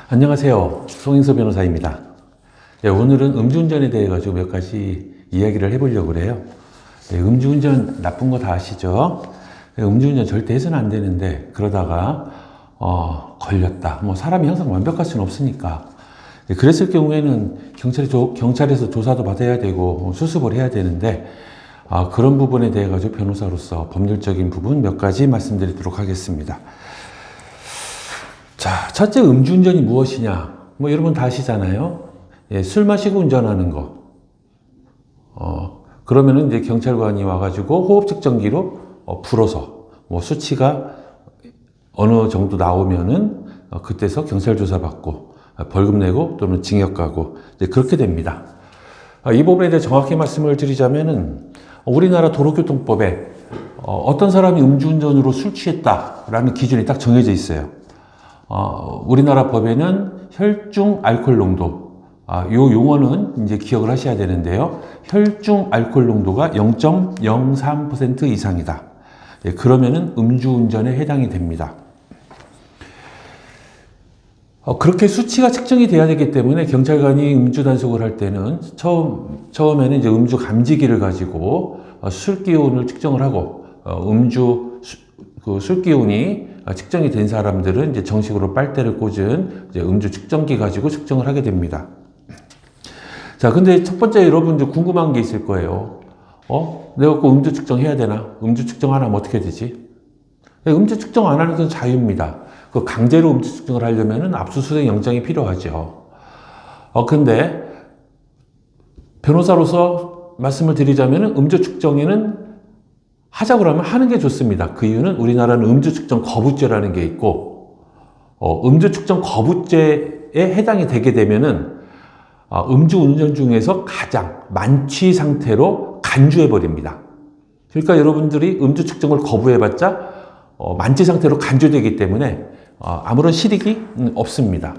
안녕하세요. 송인서 변호사입니다. 오늘은 음주운전에 대해 가지고 몇 가지 이야기를 해보려고 그래요. 음주운전 나쁜 거 다 아시죠? 음주운전 절대 해서는 안 되는데 그러다가 걸렸다. 사람이 항상 완벽할 수는 없으니까. 그랬을 경우에는 경찰에서 조사도 받아야 되고 수습을 해야 되는데 그런 부분에 대해 가지고 변호사로서 법률적인 부분 몇 가지 말씀드리도록 하겠습니다. 자, 첫째, 음주운전이 무엇이냐? 여러분 다 아시잖아요. 술 마시고 운전하는 거. 그러면은 이제 경찰관이 와가지고 호흡 측정기로 불어서 수치가 어느 정도 나오면은 그때서 경찰 조사 받고 벌금 내고 또는 징역 가고 이제 그렇게 됩니다. 이 부분에 대해 정확히 말씀을 드리자면은 우리나라 도로교통법에 어떤 사람이 음주운전으로 술 취했다라는 기준이 딱 정해져 있어요. 우리나라 법에는 혈중 알코올 농도, 요 용어는 이제 기억을 하셔야 되는데요. 혈중 알코올 농도가 0.03% 이상이다. 그러면은 음주운전에 해당이 됩니다. 그렇게 수치가 측정이 돼야 되기 때문에 경찰관이 음주 단속을 할 때는 처음에는 이제 음주 감지기를 가지고 술 기운을 측정을 하고 술 기운이 측정이 된 사람들은 이제 정식으로 빨대를 꽂은 이제 음주 측정기 가지고 측정을 하게 됩니다. 자, 근데 첫 번째 여러분들 궁금한 게 있을 거예요. 내가 꼭 음주 측정해야 되나? 음주 측정 안 하면 어떻게 되지? 음주 측정 안 하는 건 자유입니다. 그 강제로 음주 측정을 하려면은 압수수색 영장이 필요하죠. 근데 변호사로서 말씀을 드리자면은 음주 측정에는 하자고 그러면 하는 게 좋습니다. 그 이유는 우리나라는 음주 측정 거부죄라는 게 있고, 음주 측정 거부죄에 해당이 되게 되면은, 음주 운전 중에서 가장 만취 상태로 간주해버립니다. 그러니까 여러분들이 음주 측정을 거부해봤자, 만취 상태로 간주되기 때문에, 아무런 실익이 없습니다.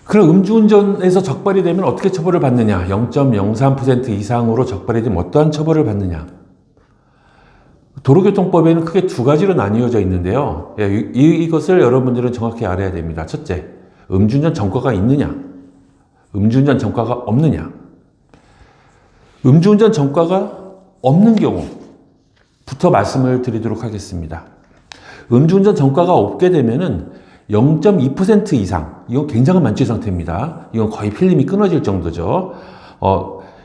그럼 음주운전에서 적발이 되면 어떻게 처벌을 받느냐? 0.03% 이상으로 적발이 되면 어떠한 처벌을 받느냐? 도로교통법에는 크게 두 가지로 나뉘어져 있는데요. 이것을 여러분들은 정확히 알아야 됩니다. 첫째, 음주운전 전과가 있느냐? 음주운전 전과가 없느냐? 음주운전 전과가 없는 경우부터 말씀을 드리도록 하겠습니다. 음주운전 전과가 없게 되면은 0.2% 이상, 이건 굉장한 만취 상태입니다. 이건 거의 필름이 끊어질 정도죠.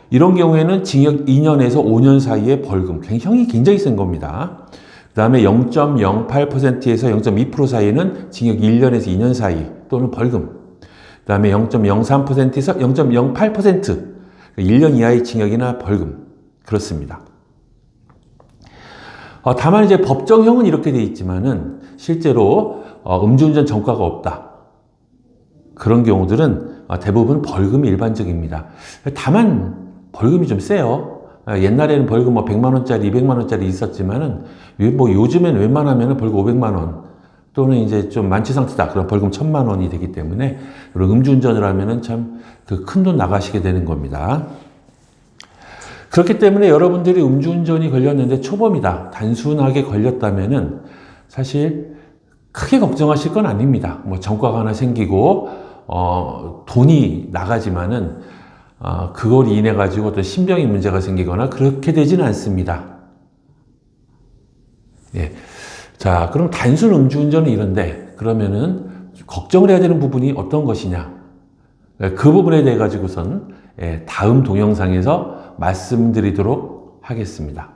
이런 경우에는 징역 2년에서 5년 사이의 벌금, 형이 굉장히 센 겁니다. 그 다음에 0.08%에서 0.2% 사이에는 징역 1년에서 2년 사이 또는 벌금. 그 다음에 0.03%에서 0.08%, 1년 이하의 징역이나 벌금. 그렇습니다. 다만 이제 법정형은 이렇게 돼 있지만은 실제로 음주운전 전과가 없다. 그런 경우들은 대부분 벌금이 일반적입니다. 다만 벌금이 좀 세요. 옛날에는 벌금 100만 원짜리, 200만 원짜리 있었지만은 요즘엔 웬만하면 벌금 500만 원 또는 이제 좀 만취 상태다. 그럼 벌금 1000만 원이 되기 때문에 음주운전을 하면은 참 큰 돈 나가시게 되는 겁니다. 그렇기 때문에 여러분들이 음주운전이 걸렸는데 초범이다. 단순하게 걸렸다면은 사실 크게 걱정하실 건 아닙니다. 전과가 하나 생기고, 돈이 나가지만은, 그걸 인해 가지고 어떤 신병의 문제가 생기거나 그렇게 되지는 않습니다. 예. 자, 그럼 단순 음주운전은 이런데, 그러면은 걱정을 해야 되는 부분이 어떤 것이냐? 그 부분에 대해 가지고선 다음 동영상에서 말씀드리도록 하겠습니다.